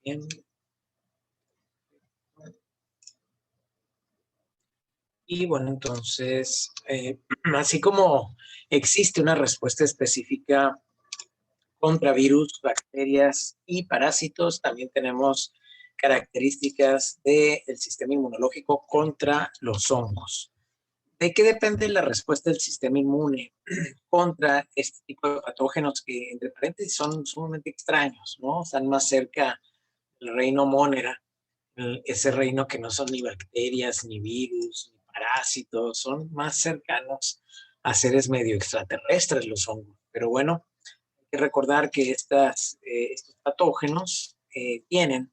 Bien. Y bueno, entonces, así como existe una respuesta específica contra virus, bacterias y parásitos, también tenemos características del sistema inmunológico contra los hongos. ¿De qué depende la respuesta del sistema inmune contra este tipo de patógenos que, entre paréntesis, son sumamente extraños, ¿no? Están más cerca del reino Monera, ese reino que no son ni bacterias, ni virus, ni parásitos, son más cercanos a seres medio extraterrestres los hongos. Pero bueno, hay que recordar que estos patógenos tienen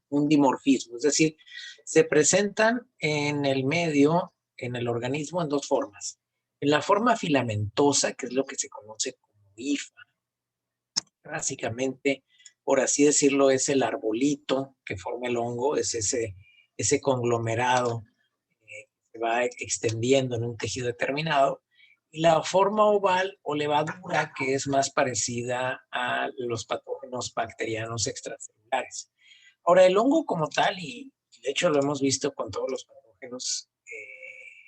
un dimorfismo, es decir, se presentan en el medio, en el organismo, en dos formas. En la forma filamentosa, que es lo que se conoce como hifa, básicamente, por así decirlo, es el arbolito que forma el hongo, es ese conglomerado que se va extendiendo en un tejido determinado. Y la forma oval o levadura, que es más parecida a los patógenos bacterianos extracelulares. Ahora, el hongo como tal, y de hecho lo hemos visto con todos los patógenos,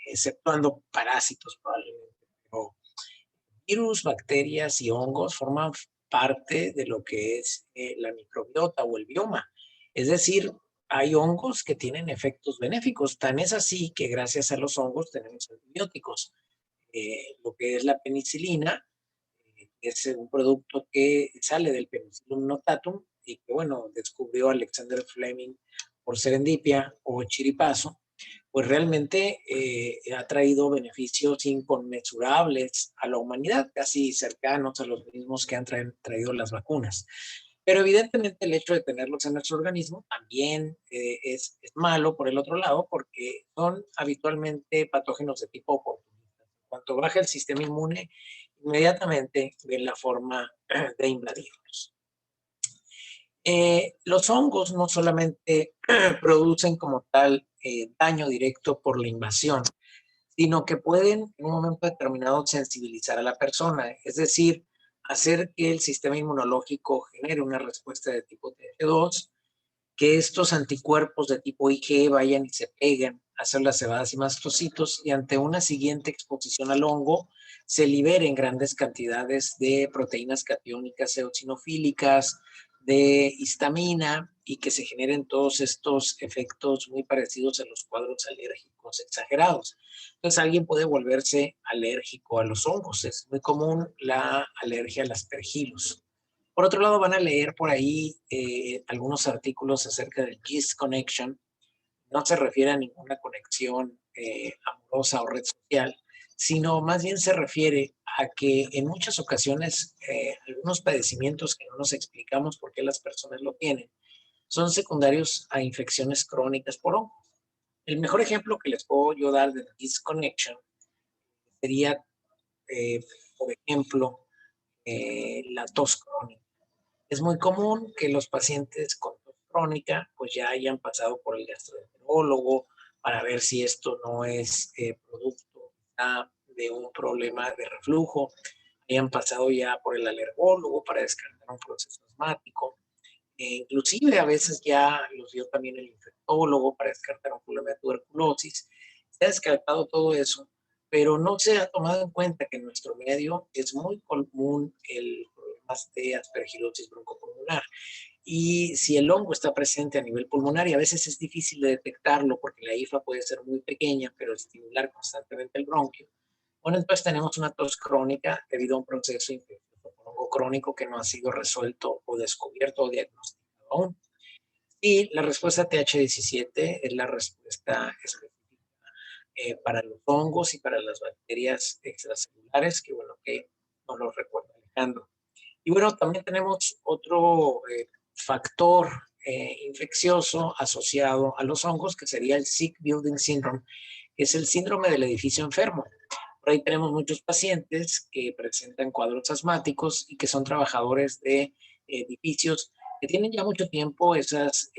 exceptuando parásitos probablemente, pero virus, bacterias y hongos forman parte de lo que es la microbiota o el bioma. Es decir, hay hongos que tienen efectos benéficos. Tan es así que gracias a los hongos tenemos antibióticos. Lo que es la penicilina es un producto que sale del Penicillium notatum y que, bueno, descubrió Alexander Fleming por serendipia o chiripazo, pues realmente ha traído beneficios inconmensurables a la humanidad, casi cercanos a los mismos que han traído las vacunas. Pero evidentemente el hecho de tenerlos en nuestro organismo también es malo por el otro lado, porque son habitualmente patógenos de tipo oportunista. En cuanto baja el sistema inmune, inmediatamente ven la forma de invadirlos. Los hongos no solamente producen como tal daño directo por la invasión, sino que pueden en un momento determinado sensibilizar a la persona, es decir, hacer que el sistema inmunológico genere una respuesta de tipo TH2, que estos anticuerpos de tipo IgE vayan y se peguen a células cebadas y mastocitos y ante una siguiente exposición al hongo se liberen grandes cantidades de proteínas catiónicas eosinofílicas, de histamina y que se generen todos estos efectos muy parecidos a los cuadros alérgicos exagerados. Entonces alguien puede volverse alérgico a los hongos. Es muy común la alergia al aspergillus. Por otro lado, van a leer por ahí algunos artículos acerca del Gist Connection. No se refiere a ninguna conexión amorosa o red social, sino más bien se refiere a que en muchas ocasiones algunos padecimientos que no nos explicamos por qué las personas lo tienen son secundarios a infecciones crónicas por hongos. El mejor ejemplo que les puedo yo dar del Gist Connection sería, eh, por ejemplo, la tos crónica. Es muy común que los pacientes con tos crónica pues ya hayan pasado por el gastroenterólogo para ver si esto no es producto de un problema de reflujo, hayan pasado ya por el alergólogo para descartar un proceso asmático, inclusive a veces ya los dio también el infectólogo para descartar un problema de tuberculosis. Se ha descartado todo eso, pero no se ha tomado en cuenta que en nuestro medio es muy común el problema de aspergilosis broncopulmonar. Y si el hongo está presente a nivel pulmonar, y a veces es difícil de detectarlo porque la hifa puede ser muy pequeña, pero estimular constantemente el bronquio, bueno, entonces tenemos una tos crónica debido a un proceso infeccioso por hongo crónico que no ha sido resuelto o descubierto o diagnosticado aún. Y la respuesta TH17 es la respuesta específica para los hongos y para las bacterias extracelulares, que bueno, que no lo recuerda Alejandro. Y bueno, también tenemos otro factor infeccioso asociado a los hongos, que sería el Sick Building Syndrome, que es el síndrome del edificio enfermo. Por ahí tenemos muchos pacientes que presentan cuadros asmáticos y que son trabajadores de edificios que tienen ya mucho tiempo esas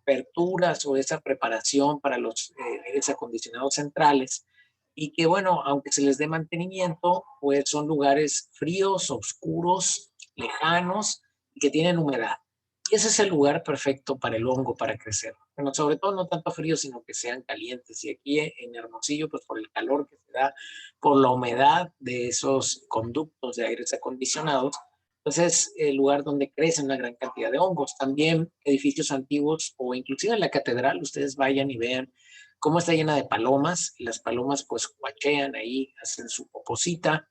aperturas o esa preparación para los aires acondicionados centrales y que, bueno, aunque se les dé mantenimiento, pues son lugares fríos, oscuros, lejanos y que tienen humedad. Y ese es el lugar perfecto para el hongo para crecer. Bueno, sobre todo no tanto frío, sino que sean calientes. Y aquí en Hermosillo, pues por el calor que se da, por la humedad de esos conductos de aires acondicionados, pues es el lugar donde crecen una gran cantidad de hongos. También edificios antiguos o inclusive en la catedral, ustedes vayan y vean cómo está llena de palomas. Las palomas pues cuachean ahí, hacen su poposita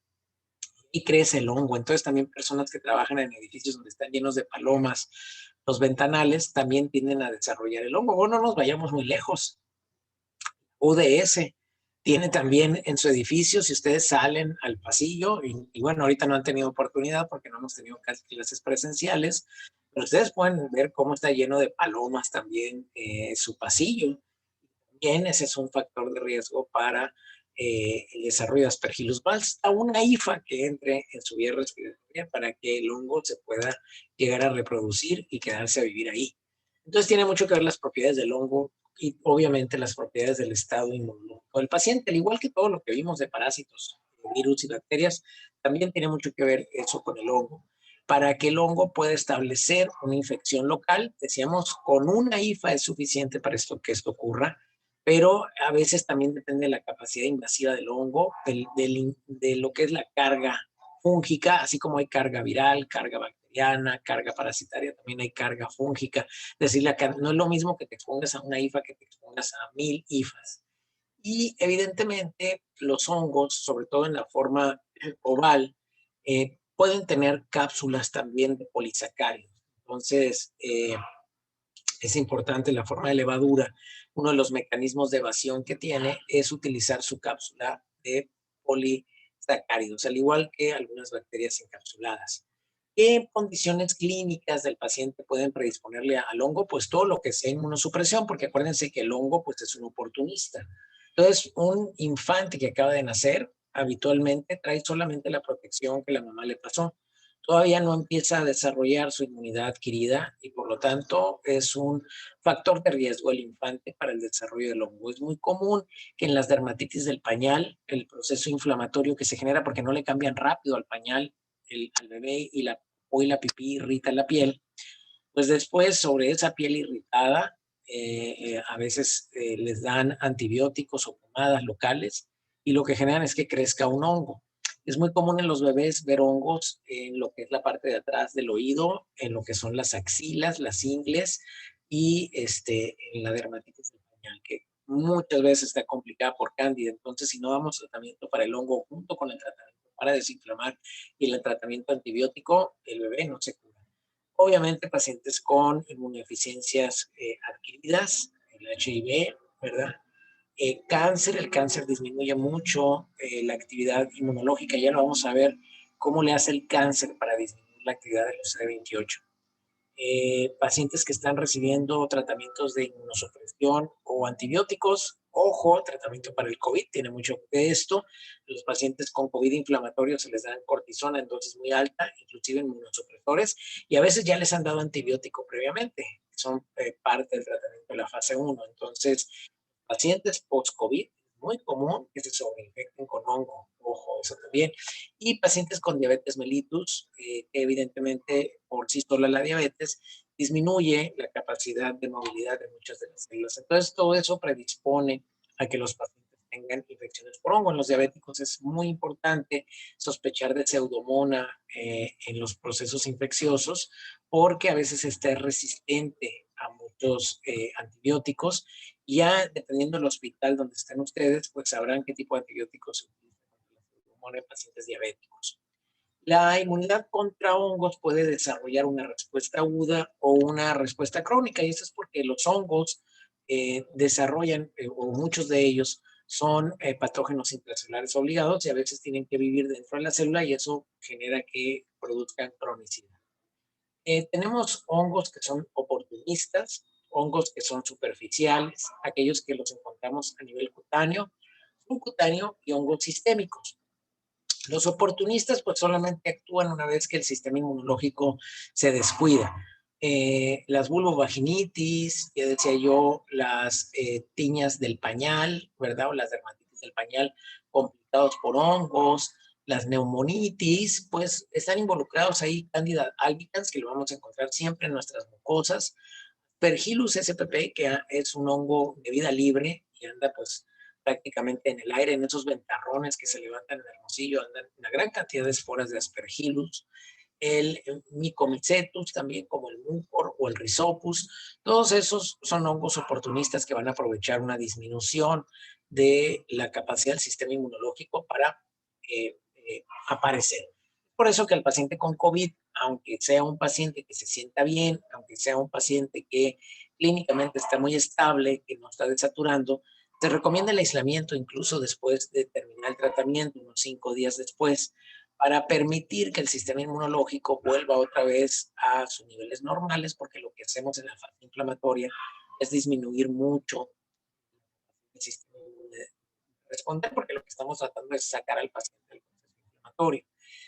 y crece el hongo. Entonces también personas que trabajan en edificios donde están llenos de palomas, los ventanales también tienden a desarrollar el hongo. Bueno, no nos vayamos muy lejos. UDS tiene también en su edificio, si ustedes salen al pasillo, y bueno, ahorita no han tenido oportunidad porque no hemos tenido casi clases presenciales, pero ustedes pueden ver cómo está lleno de palomas también su pasillo. Bien, ese es un factor de riesgo para el desarrollo de Aspergillus vals, a una hifa que entre en su vía respiratoria para que el hongo se pueda llegar a reproducir y quedarse a vivir ahí. Entonces tiene mucho que ver las propiedades del hongo y obviamente las propiedades del estado inmunológico del paciente, al igual que todo lo que vimos de parásitos, virus y bacterias, también tiene mucho que ver eso con el hongo. Para que el hongo pueda establecer una infección local, decíamos, con una hifa es suficiente para que esto ocurra, pero a veces también depende de la capacidad invasiva del hongo, de lo que es la carga fúngica, así como hay carga viral, carga bacteriana, carga parasitaria, también hay carga fúngica. Es decir, no es lo mismo que te expongas a una hifa que te expongas a 1000 hifas. Y evidentemente los hongos, sobre todo en la forma oval, pueden tener cápsulas también de polisacáridos. Entonces, es importante la forma de levadura. Uno de los mecanismos de evasión que tiene es utilizar su cápsula de polisacáridos, al igual que algunas bacterias encapsuladas. ¿Qué condiciones clínicas del paciente pueden predisponerle al hongo? Pues todo lo que sea inmunosupresión, porque acuérdense que el hongo pues, es un oportunista. Entonces, un infante que acaba de nacer habitualmente trae solamente la protección que la mamá le pasó. Todavía no empieza a desarrollar su inmunidad adquirida y por lo tanto es un factor de riesgo el infante para el desarrollo del hongo. Es muy común que en las dermatitis del pañal, el proceso inflamatorio que se genera porque no le cambian rápido al pañal, al bebé y la pipí irrita la piel, pues después sobre esa piel irritada, a veces les dan antibióticos o pomadas locales y lo que generan es que crezca un hongo. Es muy común en los bebés ver hongos en lo que es la parte de atrás del oído, en lo que son las axilas, las ingles y en la dermatitis del pañal, que muchas veces está complicada por cándida. Entonces, si no damos tratamiento para el hongo junto con el tratamiento para desinflamar y el tratamiento antibiótico, el bebé no se cura. Obviamente pacientes con inmunodeficiencias adquiridas, el HIV, ¿verdad? Cáncer, el cáncer disminuye mucho la actividad inmunológica, ya lo vamos a ver cómo le hace el cáncer para disminuir la actividad de los CD28. Pacientes que están recibiendo tratamientos de inmunosupresión o antibióticos, ojo, tratamiento para el COVID, tiene mucho de esto. Los pacientes con COVID inflamatorio se les dan cortisona en dosis muy alta, inclusive inmunosupresores, y a veces ya les han dado antibiótico previamente, son parte del tratamiento de la fase 1. Entonces, pacientes post-COVID, muy común que se sobreinfecten con hongo, ojo, eso también. Y pacientes con diabetes mellitus, evidentemente por sí sola la diabetes disminuye la capacidad de movilidad de muchas de las células. Entonces, todo eso predispone a que los pacientes tengan infecciones por hongo. En los diabéticos es muy importante sospechar de pseudomonas en los procesos infecciosos porque a veces está resistente a muchos antibióticos. Ya dependiendo del hospital donde estén ustedes, pues sabrán qué tipo de antibióticos se utilizan en pacientes diabéticos. La inmunidad contra hongos puede desarrollar una respuesta aguda o una respuesta crónica, y eso es porque los hongos desarrollan, o muchos de ellos, son patógenos intracelulares obligados y a veces tienen que vivir dentro de la célula y eso genera que produzcan cronicidad. Tenemos hongos que son oportunistas, hongos que son superficiales, aquellos que los encontramos a nivel cutáneo, subcutáneo y hongos sistémicos. Los oportunistas pues solamente actúan una vez que el sistema inmunológico se descuida. Las vulvovaginitis, ya decía yo, las tiñas del pañal, ¿verdad? O las dermatitis del pañal complicados por hongos, Las neumonitis, pues están involucrados ahí Candida albicans, que lo vamos a encontrar siempre en nuestras mucosas. Aspergillus spp, que es un hongo de vida libre y anda pues prácticamente en el aire, en esos ventarrones que se levantan en Hermosillo, andan una gran cantidad de esporas de Aspergillus. El Mycomicetus también, como el Mucor o el Rhizopus, todos esos son hongos oportunistas que van a aprovechar una disminución de la capacidad del sistema inmunológico para aparecer. Por eso que el paciente con COVID, aunque sea un paciente que se sienta bien, aunque sea un paciente que clínicamente está muy estable, que no está desaturando, se recomienda el aislamiento incluso después de terminar el tratamiento, unos 5 días después, para permitir que el sistema inmunológico vuelva otra vez a sus niveles normales, porque lo que hacemos en la fase inflamatoria es disminuir mucho el sistema inmunológico, responder, porque lo que estamos tratando es sacar al paciente del proceso inflamatorio.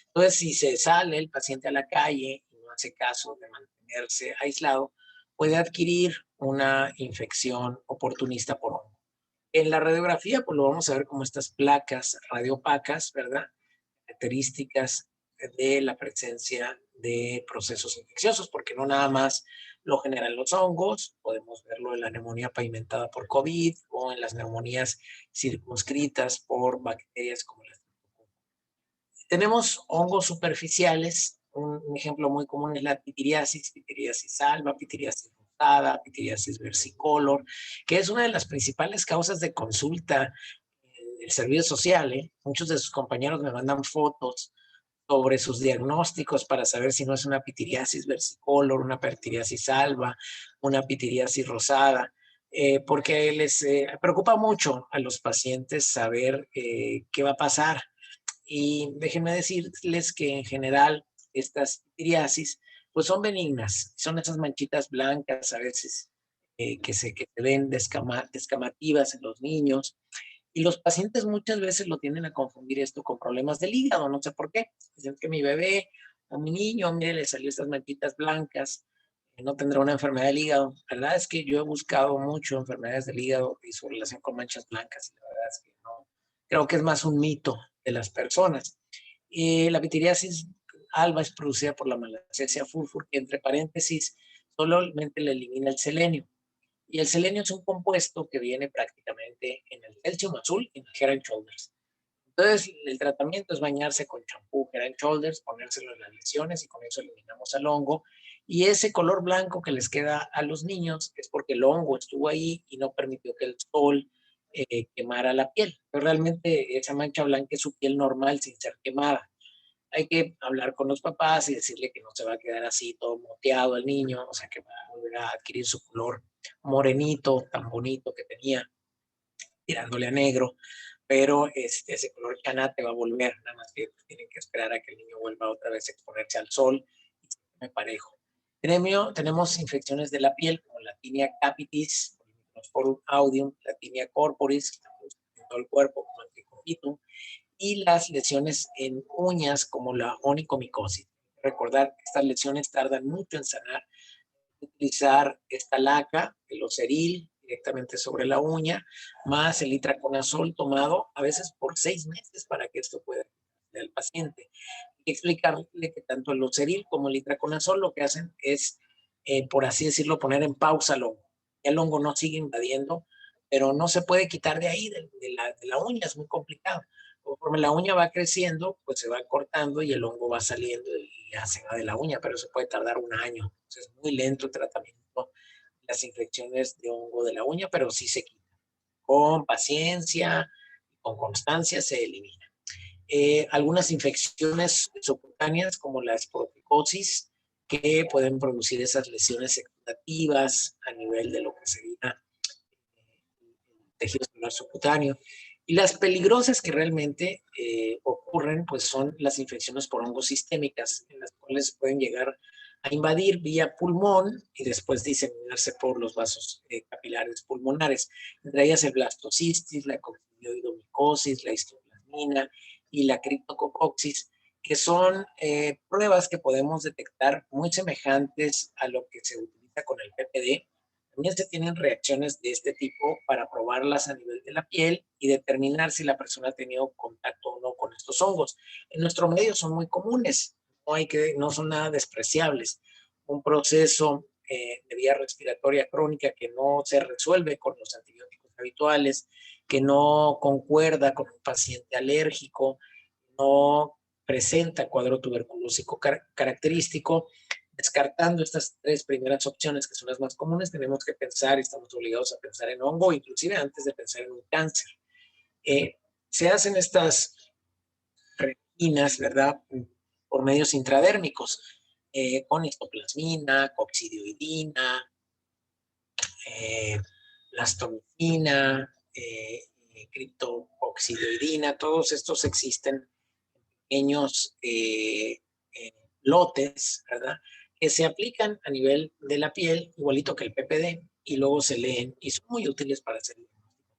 Entonces, si se sale el paciente a la calle y no hace caso de mantenerse aislado, puede adquirir una infección oportunista por hongo. En la radiografía, pues lo vamos a ver como estas placas radiopacas, ¿verdad? Características de la presencia de procesos infecciosos, porque no nada más lo generan los hongos, podemos verlo en la neumonía pavimentada por COVID o en las neumonías circunscritas por bacterias como las. Tenemos hongos superficiales, un ejemplo muy común es la pitiriasis alba, pitiriasis rosada, pitiriasis versicolor, que es una de las principales causas de consulta del servicio social. Muchos de sus compañeros me mandan fotos sobre sus diagnósticos para saber si no es una pitiriasis versicolor, una pitiriasis alba, una pitiriasis rosada, porque les preocupa mucho a los pacientes saber qué va a pasar. Y déjenme decirles que en general estas pitiriasis pues son benignas, son esas manchitas blancas a veces que se ven descamativas en los niños, y los pacientes muchas veces lo tienden a confundir esto con problemas del hígado, no sé por qué. Dicen que mi bebé o mi niño, mire, le salió estas manchitas blancas, no tendrá una enfermedad del hígado. La verdad es que yo he buscado mucho enfermedades del hígado y su relación con manchas blancas, y la verdad es que no. Creo que es más un mito de las personas. La pitiriasis alba es producida por la Malassezia furfur, que entre paréntesis solamente le elimina el selenio. Y el selenio es un compuesto que viene prácticamente en el Celsium azul y en el Head and Shoulders. Entonces, el tratamiento es bañarse con champú Head and Shoulders, ponérselo en las lesiones y con eso eliminamos al hongo. Y ese color blanco que les queda a los niños es porque el hongo estuvo ahí y no permitió que el sol quemara la piel. Pero realmente esa mancha blanca es su piel normal sin ser quemada. Hay que hablar con los papás y decirle que no se va a quedar así todo moteado el niño, o sea, que va a volver a adquirir su color morenito, tan bonito que tenía, tirándole a negro, pero ese color chanate va a volver, nada más que tienen que esperar a que el niño vuelva otra vez a exponerse al sol y se come parejo. Tenemos infecciones de la piel como la tinea capitis, Microsporum audium, la tinea corporis, en todo el cuerpo como el tricopitum, y las lesiones en uñas como la onicomicosis. Recordar que estas lesiones tardan mucho en sanar. Utilizar esta laca, el oceril, directamente sobre la uña, más el itraconazol tomado a veces por 6 meses para que esto pueda al paciente. Y explicarle que tanto el oceril como el itraconazol lo que hacen es, por así decirlo, poner en pausa el hongo. El hongo no sigue invadiendo, pero no se puede quitar de ahí, de la uña, es muy complicado. Conforme la uña va creciendo, pues se va cortando y el hongo va saliendo y ya se va de la uña, pero eso puede tardar un año. Entonces, es muy lento el tratamiento de las infecciones de hongo de la uña, pero sí se quita. Con paciencia, con constancia se elimina. Algunas infecciones subcutáneas como la esporoticosis, que pueden producir esas lesiones exudativas a nivel de lo que sería el tejido celular subcutáneo. Y las peligrosas que realmente ocurren, pues son las infecciones por hongos sistémicas, en las cuales pueden llegar a invadir vía pulmón y después diseminarse por los vasos capilares pulmonares, entre ellas el blastocistis, la coccidioidomicosis, la histoplasmina y la criptococcus, que son pruebas que podemos detectar muy semejantes a lo que se utiliza con el PPD, También se tienen reacciones de este tipo para probarlas a nivel de la piel y determinar si la persona ha tenido contacto o no con estos hongos. En nuestro medio son muy comunes, no son nada despreciables. Un proceso de vía respiratoria crónica que no se resuelve con los antibióticos habituales, que no concuerda con un paciente alérgico, no presenta cuadro tuberculósico característico. Descartando estas tres primeras opciones, que son las más comunes, tenemos que pensar, y estamos obligados a pensar en hongo, inclusive antes de pensar en un cáncer. Se hacen estas retinas, ¿verdad?, por medios intradérmicos, con histoplasmina, coccidioidina, blastomicina, criptococcidioidina, todos estos existen en pequeños lotes, ¿verdad?, que se aplican a nivel de la piel, igualito que el PPD, y luego se leen y son muy útiles para hacer el diagnóstico.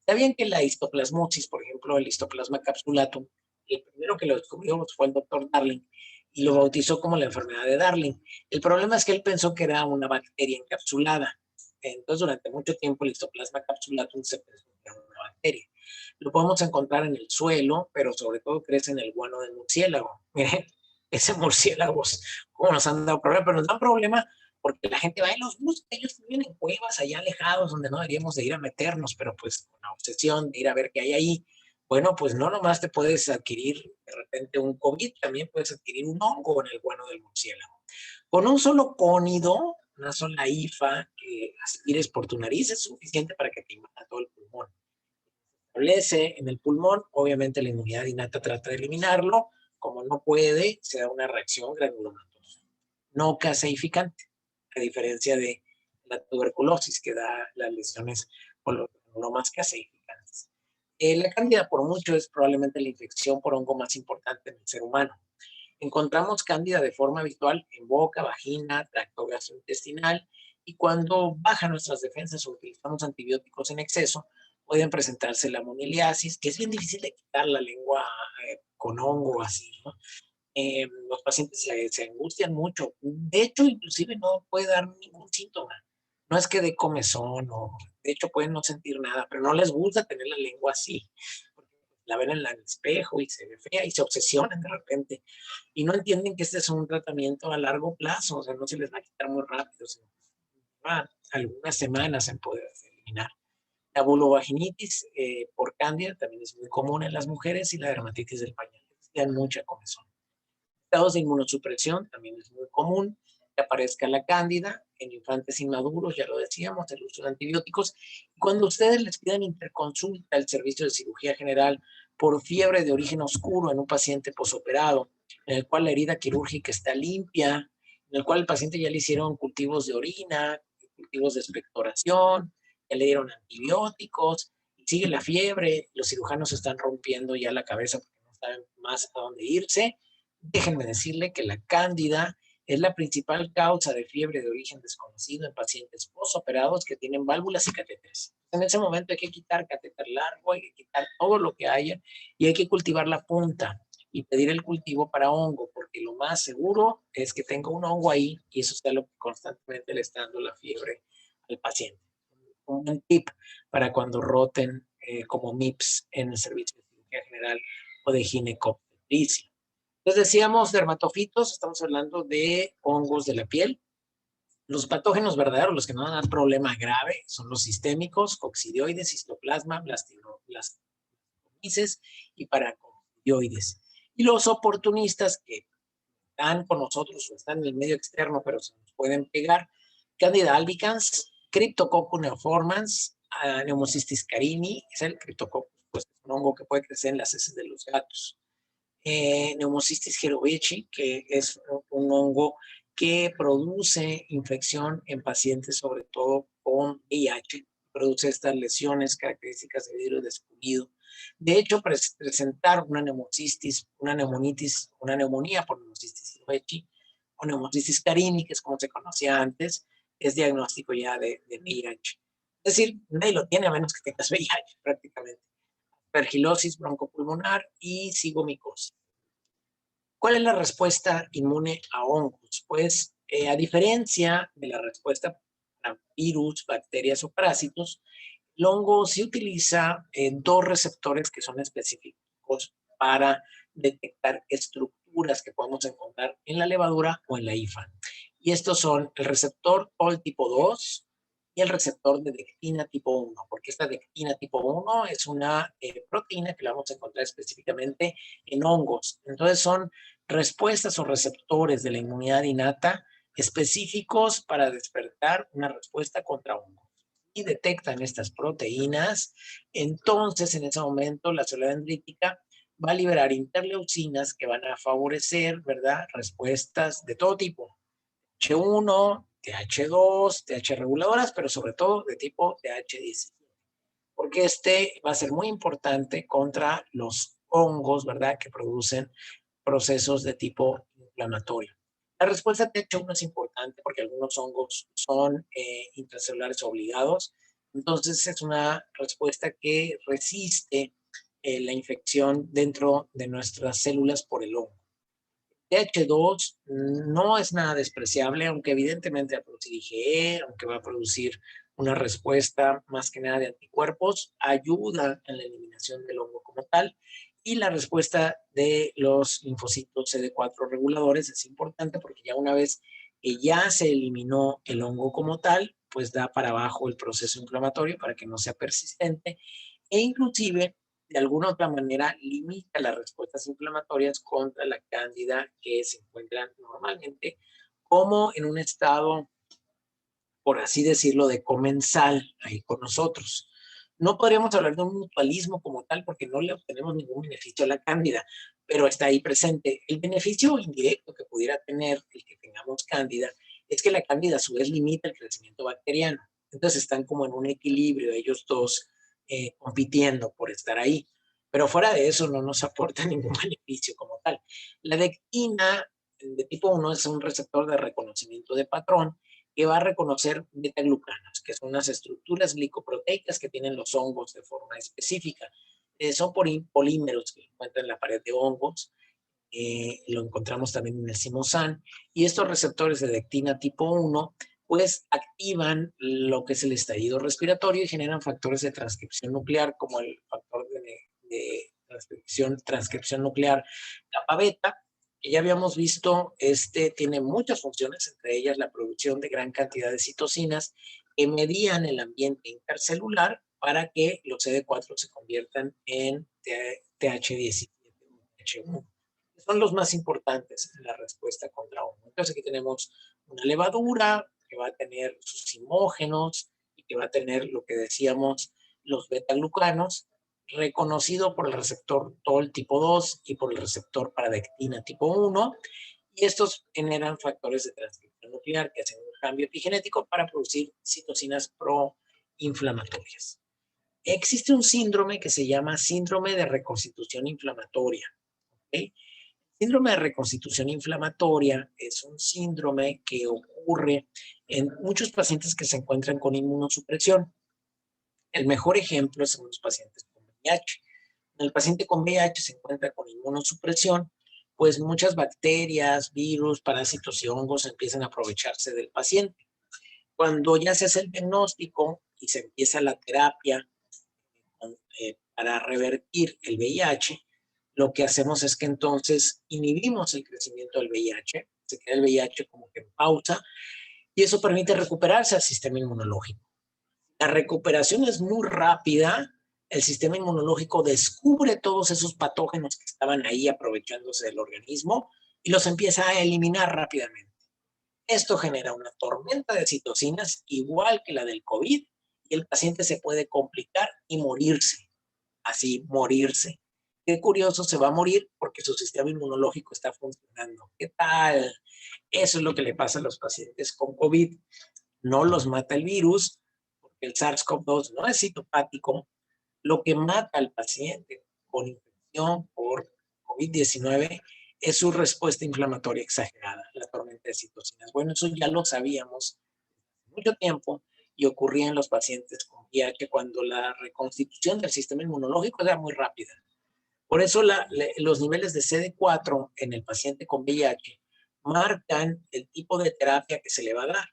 ¿Sabían que la histoplasmosis, por ejemplo, el histoplasma capsulatum, el primero que lo descubrió fue el doctor Darling y lo bautizó como la enfermedad de Darling? El problema es que él pensó que era una bacteria encapsulada. Entonces, durante mucho tiempo, el histoplasma capsulatum se pensó que era una bacteria. Lo podemos encontrar en el suelo, pero sobre todo crece en el guano del murciélago. Miren, ese murciélago, como nos han dado problemas, pero nos dan problema porque la gente va y los busca, ellos viven en cuevas allá alejados donde no deberíamos de ir a meternos, pero pues con la obsesión de ir a ver qué hay ahí. Bueno, pues no nomás te puedes adquirir de repente un COVID, también puedes adquirir un hongo en el guano del murciélago. Con un solo cónido, una sola hifa que aspires por tu nariz es suficiente para que te invada todo el pulmón. Establece en el pulmón, obviamente la inmunidad innata trata de eliminarlo, como no puede, se da una reacción granulomatosa, no caseificante, a diferencia de la tuberculosis que da las lesiones por los granulomas caseificantes. La cándida por mucho es probablemente la infección por hongo más importante en el ser humano. Encontramos cándida de forma habitual en boca, vagina, tracto gastrointestinal, y cuando bajan nuestras defensas o utilizamos antibióticos en exceso, pueden presentarse la moniliasis, que es bien difícil de quitar la lengua con hongo así, ¿no? Los pacientes se angustian mucho. De hecho, inclusive no puede dar ningún síntoma. No es que de comezón o, de hecho, pueden no sentir nada, pero no les gusta tener la lengua así. La ven en el espejo y se ve fea y se obsesionan de repente. Y no entienden que este es un tratamiento a largo plazo, o sea, no se les va a quitar muy rápido, sino va algunas semanas en poder eliminar. La vulvovaginitis por cándida también es muy común en las mujeres y la dermatitis del pañal. Dan mucha comezón. Estados de inmunosupresión también es muy común que aparezca la cándida en infantes inmaduros, ya lo decíamos, el uso de antibióticos. Cuando ustedes les pidan interconsulta al servicio de cirugía general por fiebre de origen oscuro en un paciente posoperado, en el cual la herida quirúrgica está limpia, en el cual el paciente ya le hicieron cultivos de orina, cultivos de expectoración, ya le dieron antibióticos, y sigue la fiebre, los cirujanos están rompiendo ya la cabeza porque no saben más a dónde irse. Déjenme decirle que la cándida es la principal causa de fiebre de origen desconocido en pacientes posoperados que tienen válvulas y catéteres. En ese momento hay que quitar catéter largo, hay que quitar todo lo que haya y hay que cultivar la punta y pedir el cultivo para hongo, porque lo más seguro es que tenga un hongo ahí y eso sea lo que constantemente le está dando la fiebre al paciente. Un buen tip para cuando roten como MIPS en el servicio de cirugía general o de ginecobstetricia. Entonces decíamos dermatofitos, estamos hablando de hongos de la piel. Los patógenos verdaderos, los que no dan problema grave, son los sistémicos, coccidioides, histoplasma, blastomices y paracoccidioides. Y los oportunistas que están con nosotros o están en el medio externo, pero se nos pueden pegar, Candida albicans, Cryptococcus neoformans, Pneumocystis carini, es el Cryptococcus, pues es un hongo que puede crecer en las heces de los gatos. Pneumocystis jirovecii, que es un hongo que produce infección en pacientes, sobre todo con VIH, produce estas lesiones características de vidrio despulido. De hecho, presentar una neumocystis, una neumonitis, una neumonía por Pneumocystis jirovecii o Pneumocystis carini, que es como se conocía antes, es diagnóstico ya de VIH. Es decir, nadie lo tiene a menos que tengas VIH prácticamente. Aspergilosis broncopulmonar y cigomicosis. ¿Cuál es la respuesta inmune a hongos? Pues a diferencia de la respuesta para virus, bacterias o parásitos, el hongo sí utiliza dos receptores que son específicos para detectar estructuras que podemos encontrar en la levadura o en la hifa. Y estos son el receptor TOL tipo 2 y el receptor de dectina tipo 1, porque esta dectina tipo 1 es una proteína que la vamos a encontrar específicamente en hongos. Entonces son respuestas o receptores de la inmunidad innata específicos para despertar una respuesta contra hongos. Y detectan estas proteínas, entonces en ese momento la célula dendrítica va a liberar interleucinas que van a favorecer, ¿verdad?, respuestas de todo tipo. H1, TH2, TH reguladoras, pero sobre todo de tipo TH17, porque este va a ser muy importante contra los hongos, ¿verdad?, que producen procesos de tipo inflamatorio. La respuesta TH1 es importante porque algunos hongos son intracelulares obligados, entonces es una respuesta que resiste la infección dentro de nuestras células por el hongo. TH2 no es nada despreciable, aunque evidentemente va a producir IgE, aunque va a producir una respuesta más que nada de anticuerpos, ayuda en la eliminación del hongo como tal, y la respuesta de los linfocitos CD4 reguladores es importante porque ya una vez que ya se eliminó el hongo como tal, pues da para abajo el proceso inflamatorio para que no sea persistente e inclusive de alguna otra manera limita las respuestas inflamatorias contra la cándida que se encuentran normalmente como en un estado, por así decirlo, de comensal ahí con nosotros. No podríamos hablar de un mutualismo como tal porque no le obtenemos ningún beneficio a la cándida, pero está ahí presente. El beneficio indirecto que pudiera tener el que tengamos cándida es que la cándida a su vez limita el crecimiento bacteriano. Entonces están como en un equilibrio ellos dos compitiendo por estar ahí. Pero fuera de eso no nos aporta ningún beneficio como tal. La dectina de tipo 1 es un receptor de reconocimiento de patrón que va a reconocer beta-glucanos, que son unas estructuras glicoproteicas que tienen los hongos de forma específica. Son polímeros que se encuentran en la pared de hongos, lo encontramos también en el zimosan, y estos receptores de dectina tipo 1 pues activan lo que es el estallido respiratorio y generan factores de transcripción nuclear como el factor de transcripción nuclear kappa beta, que ya habíamos visto, tiene muchas funciones, entre ellas la producción de gran cantidad de citocinas que medían el ambiente intercelular para que los CD4 se conviertan en TH17, TH1. Son los más importantes en la respuesta contra hongo. Entonces aquí tenemos una levadura que va a tener sus simógenos y que va a tener lo que decíamos los beta-glucanos, reconocido por el receptor TOL tipo 2 y por el receptor paradectina tipo 1, y estos generan factores de transcripción nuclear que hacen un cambio epigenético para producir citocinas proinflamatorias. Existe un síndrome que se llama síndrome de reconstitución inflamatoria. ¿Okay? Síndrome de reconstitución inflamatoria es un síndrome que ocurre en muchos pacientes que se encuentran con inmunosupresión. El mejor ejemplo son los pacientes con VIH. El paciente con VIH se encuentra con inmunosupresión, pues muchas bacterias, virus, parásitos y hongos empiezan a aprovecharse del paciente. Cuando ya se hace el diagnóstico y se empieza la terapia para revertir el VIH, lo que hacemos es que entonces inhibimos el crecimiento del VIH, se queda el VIH como que en pausa, y eso permite recuperarse al sistema inmunológico. La recuperación es muy rápida, el sistema inmunológico descubre todos esos patógenos que estaban ahí aprovechándose del organismo y los empieza a eliminar rápidamente. Esto genera una tormenta de citocinas igual que la del COVID y el paciente se puede complicar y morirse, así morirse. Qué curioso, se va a morir porque su sistema inmunológico está funcionando. ¿Qué tal? Eso es lo que le pasa a los pacientes con COVID. No los mata el virus, porque el SARS-CoV-2 no es citopático. Lo que mata al paciente con infección por COVID-19 es su respuesta inflamatoria exagerada, la tormenta de citocinas. Bueno, eso ya lo sabíamos hace mucho tiempo y ocurría en los pacientes con VIH cuando la reconstitución del sistema inmunológico era muy rápida. Por eso los niveles de CD4 en el paciente con VIH marcan el tipo de terapia que se le va a dar.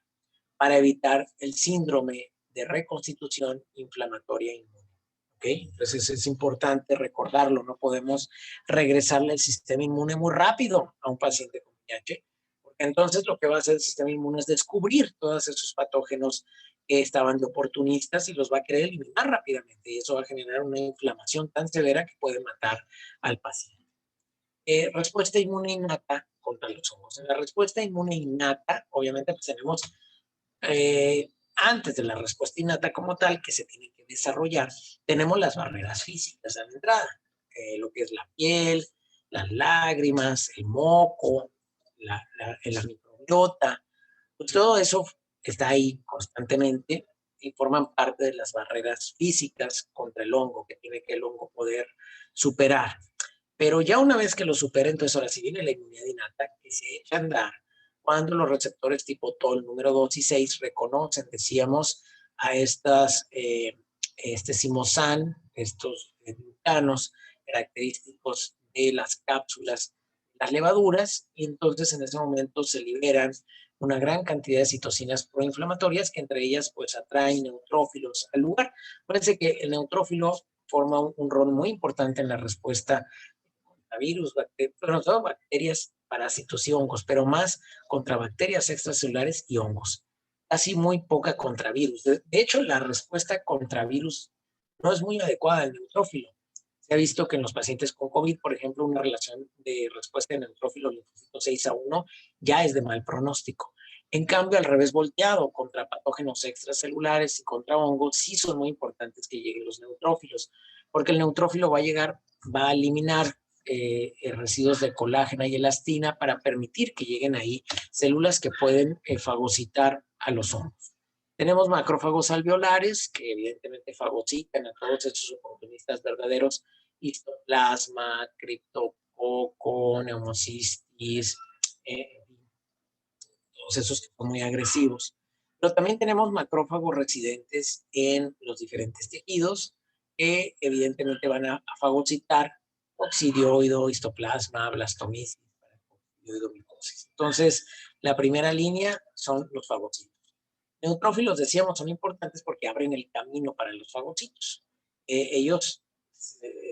para evitar el síndrome de reconstitución inflamatoria inmune. ¿Okay? Entonces es importante recordarlo, no podemos regresarle el sistema inmune muy rápido a un paciente con VIH, porque entonces lo que va a hacer el sistema inmune es descubrir todos esos patógenos que estaban de oportunistas y los va a querer eliminar rápidamente, y eso va a generar una inflamación tan severa que puede matar al paciente. Respuesta inmune innata contra los hongos. En la respuesta inmune innata, obviamente, pues tenemos antes de la respuesta innata como tal, que se tiene que desarrollar, tenemos las barreras físicas a la entrada, lo que es la piel, las lágrimas, el moco, la microbiota, pues todo eso está ahí constantemente y forman parte de las barreras físicas contra el hongo, que tiene que el hongo poder superar. Pero ya una vez que lo supera, entonces ahora sí viene la inmunidad innata, que se echa a andar cuando los receptores tipo TOL número 2 y 6 reconocen, decíamos, a este simosan, estos glutanos característicos de las cápsulas, las levaduras, y entonces en ese momento se liberan una gran cantidad de citocinas proinflamatorias que entre ellas pues atraen neutrófilos al lugar. Parece que el neutrófilo forma un rol muy importante en la respuesta contra virus, bueno, todo bacterias, parásitos y hongos, pero más contra bacterias extracelulares y hongos. Casi muy poca contra virus. De hecho, la respuesta contra virus no es muy adecuada al neutrófilo. Se ha visto que en los pacientes con COVID, por ejemplo, una relación de respuesta de neutrófilo linfocito 6:1 ya es de mal pronóstico. En cambio, al revés volteado, contra patógenos extracelulares y contra hongos, sí son muy importantes que lleguen los neutrófilos, porque el neutrófilo va a llegar, va a eliminar residuos de colágeno y elastina para permitir que lleguen ahí células que pueden fagocitar a los hongos. Tenemos macrófagos alveolares que evidentemente fagocitan a todos esos oportunistas verdaderos, histoplasma, criptococo, neumocistis, todos esos que son muy agresivos. Pero también tenemos macrófagos residentes en los diferentes tejidos que evidentemente van a fagocitar oxidioido, histoplasma, blastomisis, micosis. Entonces, la primera línea son los fagocitos. Neutrófilos, decíamos, son importantes porque abren el camino para los fagocitos. Ellos,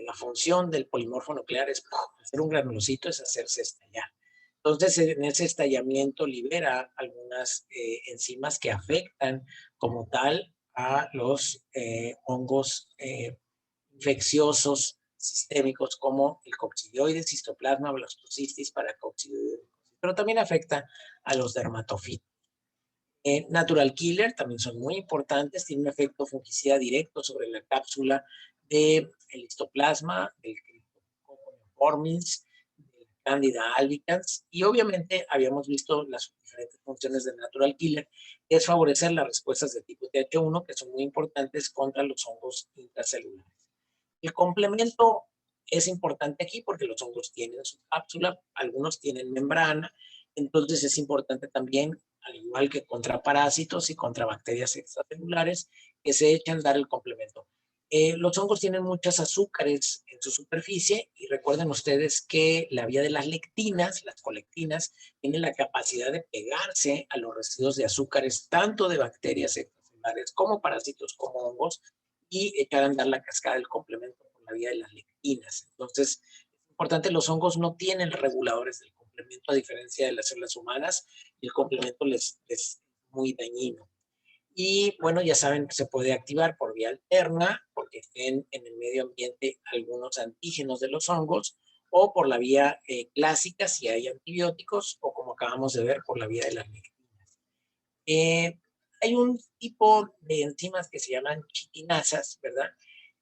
la función del polimorfo nuclear es hacer un granulocito, es hacerse estallar. Entonces, en ese estallamiento libera algunas enzimas que afectan como tal a los hongos infecciosos sistémicos como el coccidioides, histoplasma, blastocistis, paracoccidioides, pero también afecta a los dermatofitos. Natural killer también son muy importantes, tienen un efecto fungicida directo sobre la cápsula del histoplasma, del Cryptococcus del Candida albicans, y obviamente habíamos visto las diferentes funciones de natural killer, que es favorecer las respuestas de tipo TH1, que son muy importantes contra los hongos intracelulares. El complemento es importante aquí porque los hongos tienen su cápsula, algunos tienen membrana, entonces es importante también, al igual que contra parásitos y contra bacterias extracelulares, que se echen a dar el complemento. Los hongos tienen muchos azúcares en su superficie y recuerden ustedes que la vía de las lectinas, las colectinas, tiene la capacidad de pegarse a los residuos de azúcares tanto de bacterias extracelulares como parásitos como hongos y echar a andar la cascada del complemento por la vía de las lectinas. Entonces, es importante, los hongos no tienen reguladores del complemento a diferencia de las células humanas y el complemento les es muy dañino. Y bueno, ya saben que se puede activar por vía alterna porque estén en el medio ambiente algunos antígenos de los hongos o por la vía clásica si hay antibióticos o como acabamos de ver por la vía de las lectinas. Hay un tipo de enzimas que se llaman chitinasas, ¿verdad?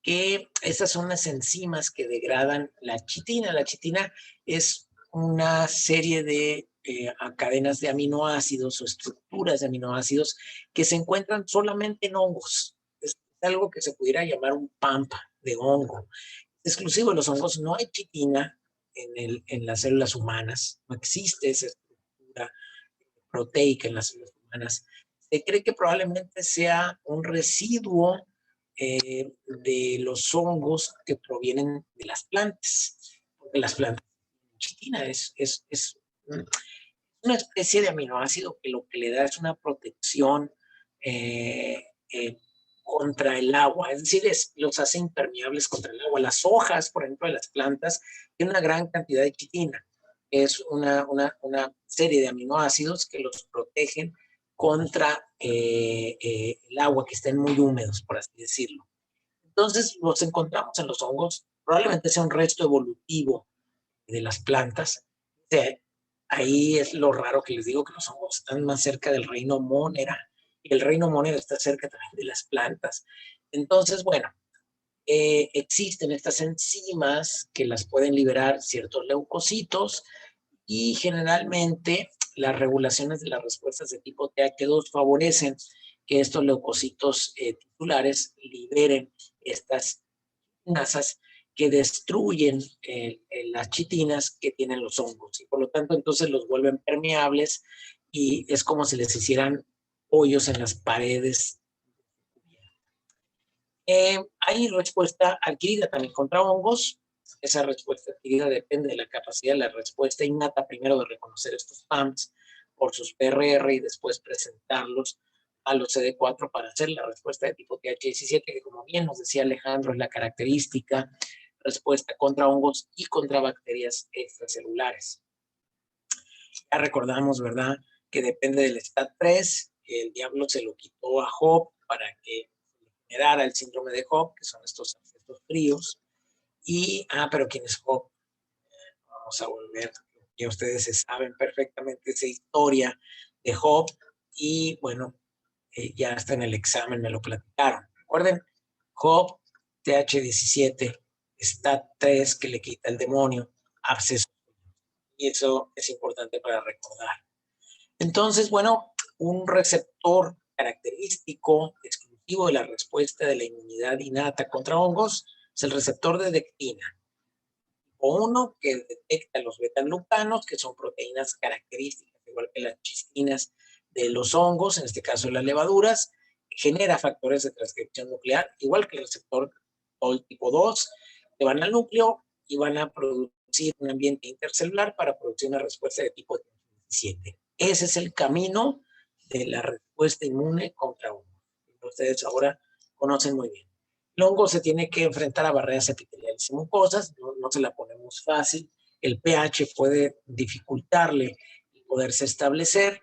Que esas son las enzimas que degradan la chitina. La chitina es una serie de cadenas de aminoácidos o estructuras de aminoácidos que se encuentran solamente en hongos. Es algo que se pudiera llamar un pampa de hongo. Es exclusivo de los hongos, no hay chitina en las células humanas, no existe esa estructura proteica en las células humanas. Se cree que probablemente sea un residuo de los hongos que provienen de las plantas, porque las plantas chitina es una especie de aminoácido que lo que le da es una protección eh, eh, contra el agua, es decir, los hace impermeables contra el agua. Las hojas, por ejemplo, de las plantas, tienen una gran cantidad de chitina. Es una serie de aminoácidos que los protegen contra el agua, que estén muy húmedos, por así decirlo. Entonces, los encontramos en los hongos, probablemente sea un resto evolutivo de las plantas. O sea, ahí es lo raro que les digo, que los hongos están más cerca del reino Monera, y el reino Monera está cerca también de las plantas. Entonces, bueno, existen estas enzimas que las pueden liberar ciertos leucocitos, y generalmente las regulaciones de las respuestas de tipo TH2 favorecen que estos leucocitos titulares liberen estas quinasas que destruyen las chitinas que tienen los hongos, y por lo tanto entonces los vuelven permeables, y es como si les hicieran hoyos en las paredes. Hay respuesta adquirida también contra hongos. Esa respuesta adquirida depende de la capacidad de la respuesta innata, primero de reconocer estos PAMs por sus PRR y después presentarlos a los CD4 para hacer la respuesta de tipo TH17, que como bien nos decía Alejandro, es la característica respuesta contra hongos y contra bacterias extracelulares. Ya recordamos, ¿verdad?, que depende del STAT3, que el diablo se lo quitó a Job para que generara el síndrome de Job, que son estos fríos. Y, pero ¿quién es Job? Vamos a volver, ya ustedes saben perfectamente esa historia de Job, y bueno, ya está en el examen, me lo platicaron. Recuerden, Job, TH17, STAT3, que le quita el demonio, absceso. Y eso es importante para recordar. Entonces, bueno, un receptor característico exclusivo de la respuesta de la inmunidad innata contra hongos es el receptor de dectina, o uno que detecta los beta-glucanos, que son proteínas características, igual que las chistinas de los hongos, en este caso las levaduras, genera factores de transcripción nuclear, igual que el receptor TOL tipo 2, que van al núcleo y van a producir un ambiente intercelular para producir una respuesta de tipo 17. Ese es el camino de la respuesta inmune contra hongos. Ustedes ahora conocen muy bien. El hongo se tiene que enfrentar a barreras epiteliales y mucosas, no se la ponemos fácil. El pH puede dificultarle poderse establecer.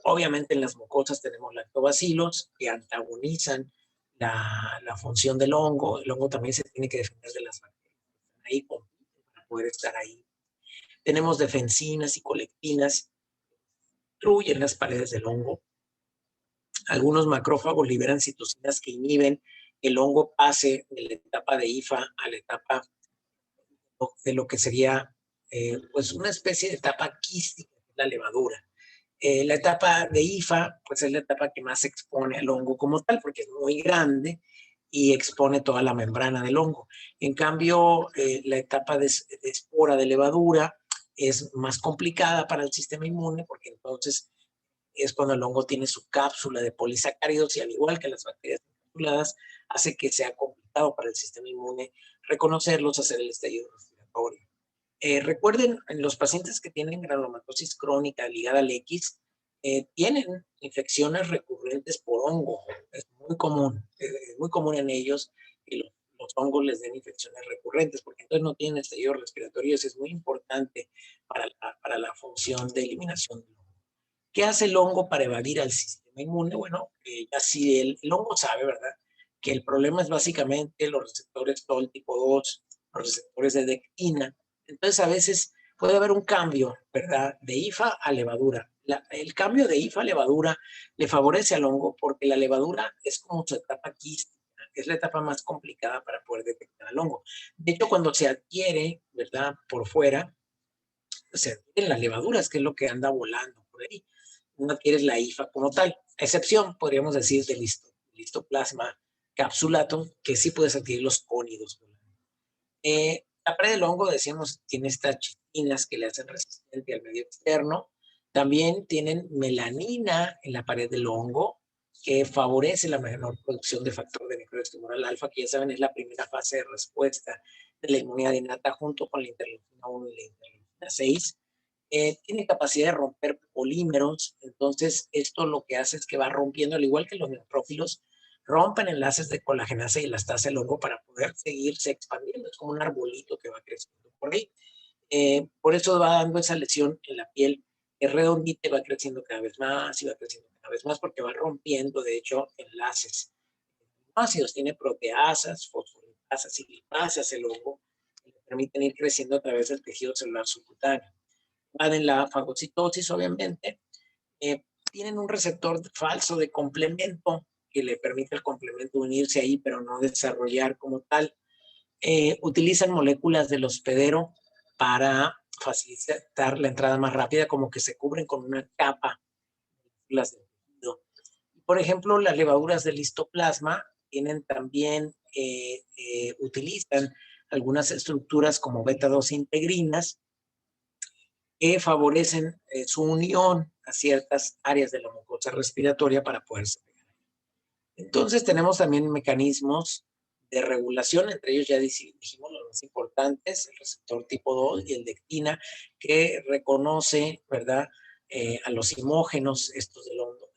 Obviamente en las mucosas tenemos lactobacilos que antagonizan la función del hongo. El hongo también se tiene que defender de las bacterias que están ahí para poder estar ahí. Tenemos defensinas y colectinas que destruyen las paredes del hongo. Algunos macrófagos liberan citocinas que inhiben el hongo pase de la etapa de IFA a la etapa de lo que sería pues una especie de etapa quística, la levadura. La etapa de IFA pues es la etapa que más expone al hongo como tal, porque es muy grande y expone toda la membrana del hongo. En cambio, la etapa de espora de levadura es más complicada para el sistema inmune, porque entonces es cuando el hongo tiene su cápsula de polisacáridos, y al igual que las bacterias encapsuladas, hace que sea complicado para el sistema inmune reconocerlos, hacer el estallido respiratorio. Recuerden, en los pacientes que tienen granulomatosis crónica ligada al X, tienen infecciones recurrentes por hongo. Es muy común en ellos que los hongos les den infecciones recurrentes, porque entonces no tienen estallido respiratorio. Eso es muy importante para la función de eliminación del hongo. ¿Qué hace el hongo para evadir al sistema inmune? Bueno, ya si el hongo sabe, ¿verdad?, que el problema es básicamente los receptores TOL tipo 2, los receptores de dectina. Entonces, a veces puede haber un cambio, ¿verdad?, de IFA a levadura. El cambio de IFA a levadura le favorece al hongo, porque la levadura es como su etapa quística, que es la etapa más complicada para poder detectar al hongo. De hecho, cuando se adquiere, ¿verdad?, por fuera, se adquieren las levaduras, que es lo que anda volando por ahí. No adquieres la IFA como tal, excepción, podríamos decir, del Histoplasma capsulatum, que sí puedes adquirir los cónidos. La pared del hongo, decíamos, tiene estas chistinas que le hacen resistente al medio externo. También tienen melanina en la pared del hongo, que favorece la menor producción de factor de necrosis tumoral alfa, que ya saben es la primera fase de respuesta de la inmunidad innata, junto con la interleucina 1 y la interleucina 6. tiene capacidad de romper polímeros, entonces esto lo que hace es que va rompiendo, al igual que los neutrófilos, rompen enlaces de colagenasa y elastasa del hongo para poder seguirse expandiendo. Es como un arbolito que va creciendo por ahí. Por eso va dando esa lesión en la piel, es redondita y va creciendo cada vez más y va creciendo cada vez más porque va rompiendo, de hecho, enlaces ácidos. Tiene proteasas, fosfolipasas y lipasas el hongo que le permiten ir creciendo a través del tejido celular subcutáneo. Van en la fagocitosis, obviamente. Tienen un receptor falso de complemento que le permite al complemento unirse ahí, pero no desarrollar como tal. Utilizan moléculas del hospedero para facilitar la entrada más rápida, como que se cubren con una capa. Por ejemplo, las levaduras del histoplasma tienen también, utilizan algunas estructuras como beta-2 integrinas que favorecen su unión a ciertas áreas de la mucosa respiratoria para poderse pegar. Entonces tenemos también mecanismos de regulación, entre ellos ya dijimos los más importantes, el receptor tipo 2 y el dectina, que reconoce, ¿verdad?, a los imógenos, estos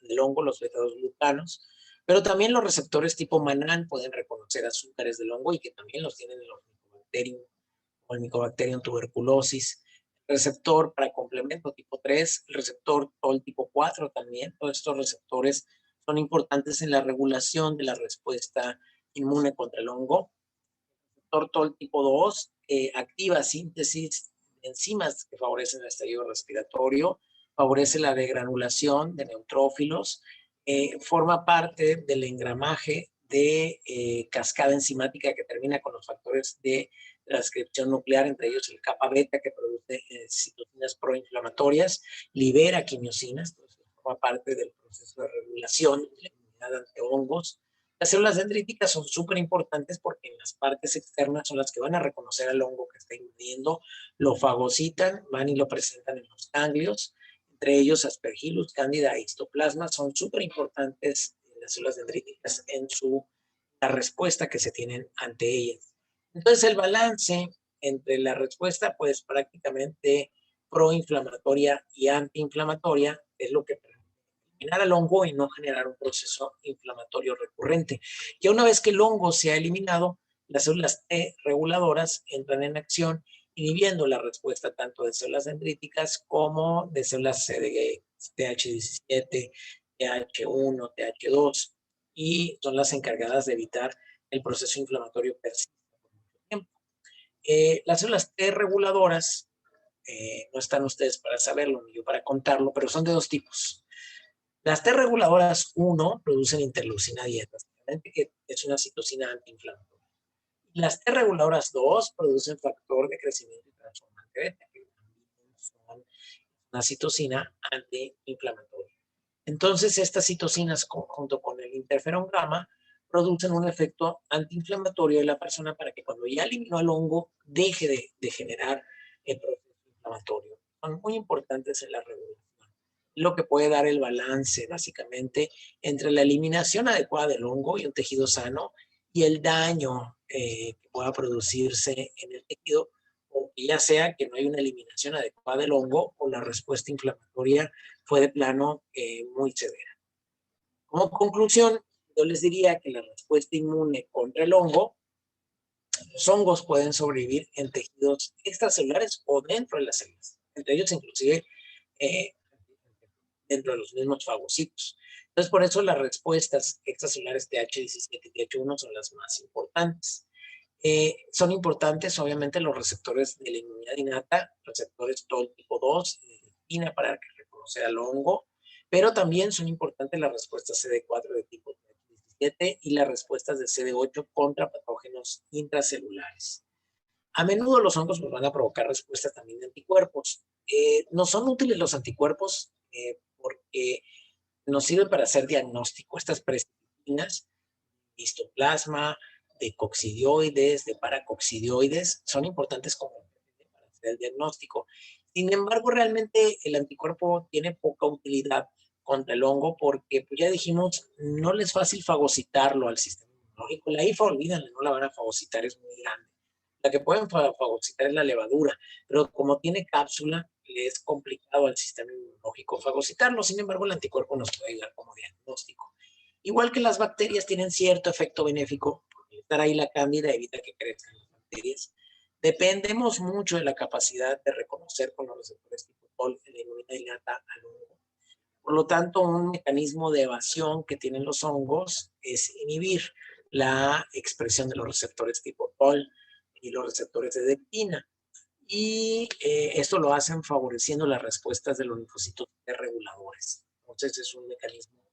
del hongo, los beta-2 glucanos, pero también los receptores tipo Manan pueden reconocer azúcares del hongo y que también los tienen los Mycobacterium o el Mycobacterium tuberculosis. Receptor para complemento tipo 3, el receptor TOL tipo 4 también. Todos estos receptores son importantes en la regulación de la respuesta inmune contra el hongo. El receptor TOL tipo 2 activa síntesis de enzimas que favorecen el estallido respiratorio, favorece la degranulación de neutrófilos, forma parte del engramaje de cascada enzimática que termina con los factores de transcripción nuclear, entre ellos el kappa beta que produce citocinas proinflamatorias, libera quimiosinas, entonces forma parte del proceso de regulación de la inmunidad ante hongos. Las células dendríticas son súper importantes porque en las partes externas son las que van a reconocer al hongo que está invadiendo, lo fagocitan, van y lo presentan en los ganglios, entre ellos Aspergillus, Candida e Histoplasma son súper importantes las células dendríticas en la respuesta que se tienen ante ellas. Entonces el balance entre la respuesta pues prácticamente proinflamatoria y antiinflamatoria es lo que permite eliminar al hongo y no generar un proceso inflamatorio recurrente. Ya una vez que el hongo se ha eliminado, las células T reguladoras entran en acción inhibiendo la respuesta tanto de células dendríticas como de células TH17, TH1, TH2 y son las encargadas de evitar el proceso inflamatorio persistente por mucho tiempo. Las células T reguladoras, no están ustedes para saberlo ni yo para contarlo, pero son de dos tipos. Las T reguladoras 1 producen interleucina 10, que es una citocina antiinflamatoria. Las T reguladoras 2 producen factor de crecimiento y transformante beta, que también son una citocina antiinflamatoria. Entonces, estas citocinas, junto con el interferón gamma, producen un efecto antiinflamatorio de la persona para que cuando ya eliminó el hongo, deje de generar el proceso inflamatorio. Son muy importantes en la regulación. Lo que puede dar el balance, básicamente, entre la eliminación adecuada del hongo y un tejido sano y el daño que pueda producirse en el tejido, o ya sea que no hay una eliminación adecuada del hongo o la respuesta inflamatoria fue de plano muy severa. Como conclusión, yo les diría que la respuesta inmune contra el hongo, los hongos pueden sobrevivir en tejidos extracelulares o dentro de las células, entre ellos inclusive dentro de los mismos fagocitos. Entonces, por eso las respuestas extracelulares TH17 y TH1 son las más importantes. Son importantes, obviamente, los receptores de la inmunidad innata, receptores TOL tipo 2, dectina para reconocer al hongo, pero también son importantes las respuestas CD4 de tipo 17 y las respuestas de CD8 contra patógenos intracelulares. A menudo los hongos nos van a provocar respuestas también de anticuerpos. No son útiles los anticuerpos porque nos sirven para hacer diagnóstico. Estas prescriptinas, histoplasma, de coccidioides, de paracoccidioides, son importantes como para hacer el diagnóstico. Sin embargo, realmente el anticuerpo tiene poca utilidad contra el hongo porque, pues ya dijimos, no les es fácil fagocitarlo al sistema inmunológico. La IFA, olvídenle, no la van a fagocitar, es muy grande. La que pueden fagocitar es la levadura, pero como tiene cápsula, le es complicado al sistema inmunológico fagocitarlo. Sin embargo, el anticuerpo nos puede ayudar como diagnóstico. Igual que las bacterias tienen cierto efecto benéfico, porque estar ahí la cándida evita que crezcan las bacterias. Dependemos mucho de la capacidad de reconocer con los receptores tipo TOL la inmunidad innata al hongo. Por lo tanto, un mecanismo de evasión que tienen los hongos es inhibir la expresión de los receptores tipo TOL y los receptores de deptina. Y esto lo hacen favoreciendo las respuestas de los linfocitos T reguladores. Entonces es un mecanismo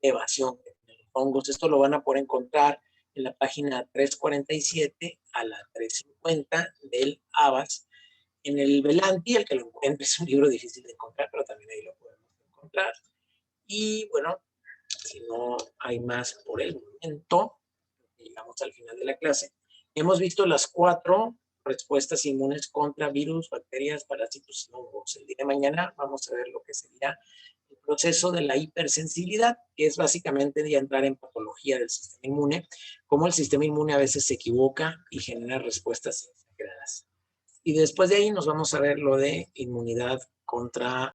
de evasión que tienen los hongos. Esto lo van a poder encontrar en la página 347 a la 350 del ABAS. En el Belanti, el que lo encuentre, es un libro difícil de encontrar, pero también ahí lo podemos encontrar. Y bueno, si no hay más por el momento, llegamos al final de la clase. Hemos visto las 4 respuestas inmunes contra virus, bacterias, parásitos y hongos. El día de mañana vamos a ver lo que sería el proceso de la hipersensibilidad, que es básicamente ya entrar en patología del sistema inmune, como el sistema inmune a veces se equivoca y genera respuestas exageradas. Y después de ahí nos vamos a ver lo de inmunidad contra